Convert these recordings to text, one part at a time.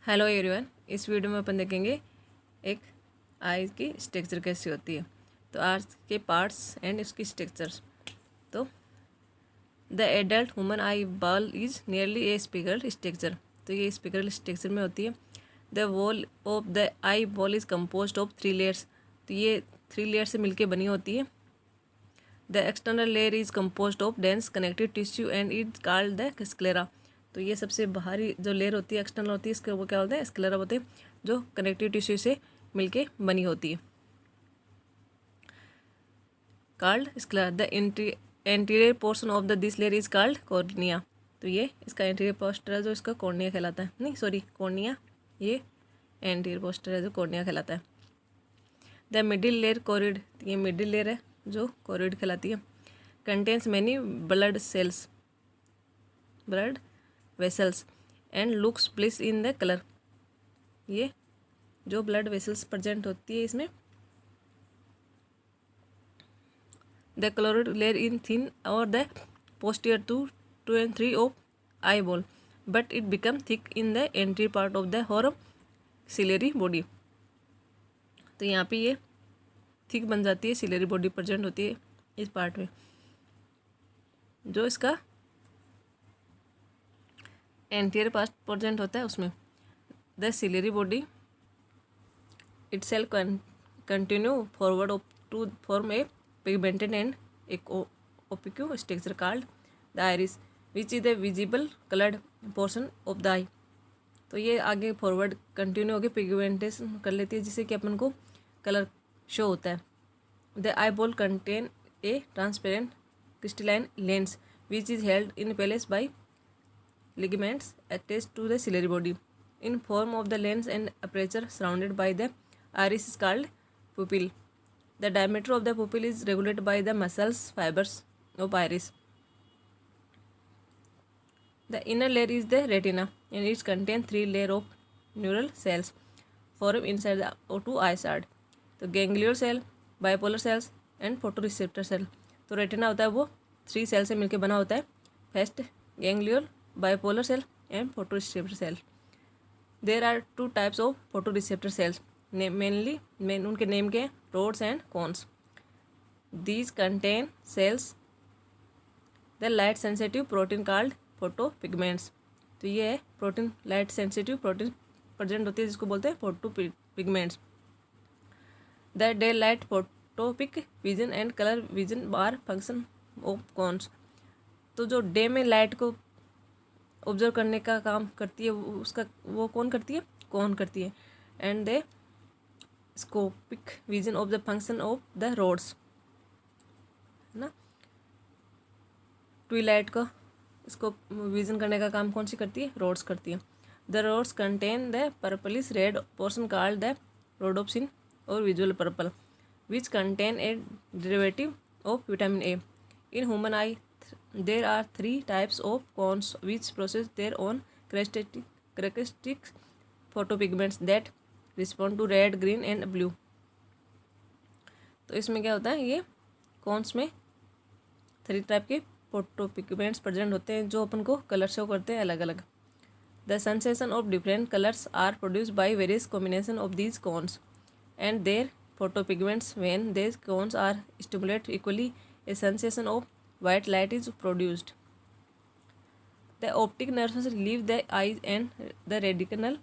Hello everyone. इस video में अपन देखेंगे एक आई की स्ट्रक्चर कैसी होती है। तो आज के पार्ट्स एंड इसकी स्ट्रक्चर्स। तो the adult human eyeball is nearly a spherical structure. तो ये स्पिगल स्ट्रक्चर में होती है। The wall of the eyeball is compose of 3 layers. तो ये 3 लेयर से मिलकर बनी होती है। The external layer is compose of dense connective tissue and is called the sclera. तो ये सबसे बाहरी जो लेयर होती है, एक्सटर्नल होती है, इसके वो क्या होता है, स्क्लेरा होते हैं, जो कनेक्टिव टिश्यू से मिलके बनी होती है, called sclera. The anterior portion of the this layer is called cornea. तो ये इसका एंटीरियर पोस्टर है जो इसका कॉर्निया कहलाता है, नहीं सॉरी कॉर्निया, ये एंटीरियर पोस्टर है जो कॉर्निया कहलाता है। द मिडिल लेयर कोरिड, ये मिडिल लेयर है जो कोरिड कहलाती है। Contains many blood cells, blood vessels and looks bliss in the colour. ये जो ब्लड वेसल्स प्रेजेंट होती है इसमें, द क्लोरिड लेयर इन थिन और the posterior 2 and 3 of eye ball but it become thick in the anterior part of the हॉर्म ciliary body. तो यहाँ पे ये थिक बन जाती है, सिलेरी बॉडी प्रेजेंट होती है इस पार्ट में, जो इसका एंटीरियर पार्ट प्रेजेंट होता है उसमें। The ciliary body itself continue forward to form a pigmented and opaque structure called the iris, which is the visible colored portion of the eye। तो ये आगे फॉरवर्ड कंटिन्यू होकर पिगमेंटेशन कर लेती है, जिससे कि अपन को कलर शो होता है। The eye ball contain a transparent crystalline lens which is held in place by ligaments attached to the ciliary body in form of the lens and aperture surrounded by the iris is called pupil. The diameter of the pupil is regulated by the muscles fibers of iris. The inner layer is the retina and it contains 3 layers of neural cells formed inside the two eye side. तो ganglion cell, bipolar cells and photoreceptor cell। तो retina होता है वो 3 cell से मिलकर बना होता है, first ganglion, bipolar cell and photoreceptor cell. There are 2 types of photoreceptor cells, mainly उनके नेम के हैं rods and cones. These contain cells the light sensitive protein called photopigments। तो ये है protein, light sensitive protein present होती है जिसको बोलते हैं photopigments. The daylight photopic vision and colour vision are function of cones. तो जो डे में लाइट को ऑब्जर्व करने का काम करती है उसका वो कौन करती है, कौन करती है। And the scotopic vision of the function of the rods, है ना। ट्विलाइट का इसको विजन करने का काम कौन सी करती है, रोड्स करती है। The rods contain the purplish red portion called the rhodopsin और visual purple which contain a derivative of vitamin A. In human eye there are 3 types of cones which possess their own characteristic photopigments that respond to red, green and blue। तो इसमें क्या होता है, ये cons में 3 type के फोटोपिगमेंट्स present होते हैं जो अपन को कलर शो करते हैं अलग अलग। The sensation of different colours are produced by various combination of these cones and their photopigments when these cones are stimulated equally a sensation of white light is produced. The optic nerves leave the eyes and the retinal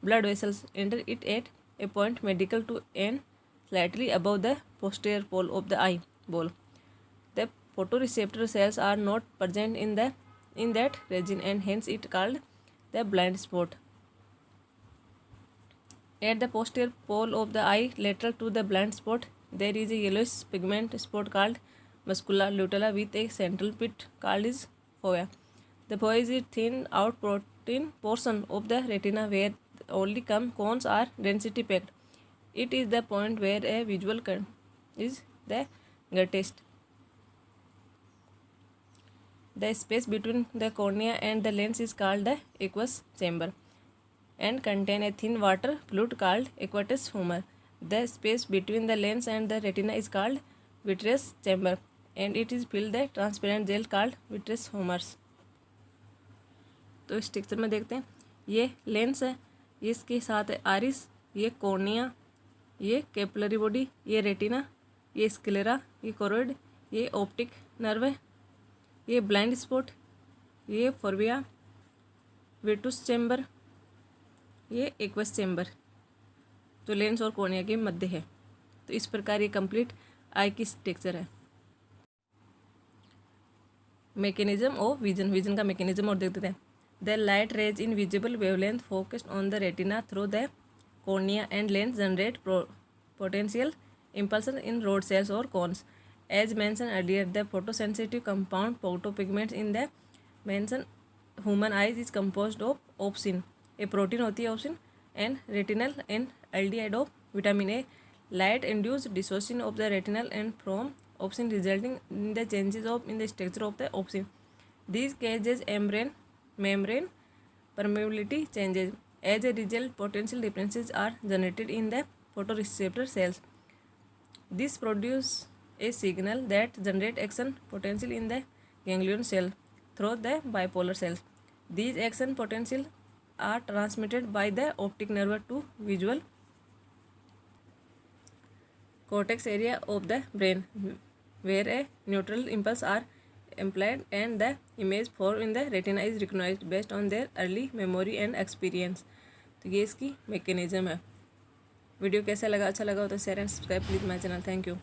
blood vessels enter it at a point medial to and slightly above the posterior pole of the eye ball. The photoreceptor cells are not present in that region and hence it called the blind spot. At the posterior pole of the eye lateral to the blind spot there is a yellowish pigment spot called muscula lutella with a central pit called is fovea. The fovea is a thin out protein portion of the retina where only cones are density packed. It is the point where a visual is the greatest. The space between the cornea and the lens is called the aqueous chamber and contain a thin water fluid called aqueous humor. The space between the lens and the retina is called vitreous chamber and it is filled the transparent gel called vitreous humors। तो इस picture में देखते हैं ये lens है, इसके साथ है आरिस, ये कॉर्निया, ये कैपिलरी बॉडी, ये रेटिना, ये स्क्लेरा, ये कोरोइड, ये ऑप्टिक नर्व है, ये ब्लाइंड स्पॉट, ये फोरविया, विट्रुस चैम्बर, ये एक्वस चैम्बर जो लेंस और कॉर्निया के मध्य है। तो इस प्रकार ये कंप्लीट आई की स्ट्रक्चर है। मैकेनिज्म ऑफ विजन, विजन का मैकेनिज्म और देख देते हैं। The light rays in visible wavelength focused on the retina through the cornea and lens generate potential impulsion in rod cells or cones. As mentioned earlier, the photosensitive compound photopigments in the mentioned human eyes is composed of opsin, a protein होती है opsin, and retinal and aldehyde of vitamin A. Light induced dissociation of the retinal and from opsin resulting in the changes of in the structure of the opsin. These causes membrane permeability changes. As a result, potential differences are generated in the photoreceptor cells. This produces a signal that generates action potential in the ganglion cell through the bipolar cells. These action potential are transmitted by the optic nerve to visual cortex area of the brain, where a neutral impulse are implied and the image formed in the retina is recognized based on their early memory and experience. तो ये इसकी mechanism है। Video कैसा लगा, अच्छा लगा हो तो share and subscribe please my channel. Thank you.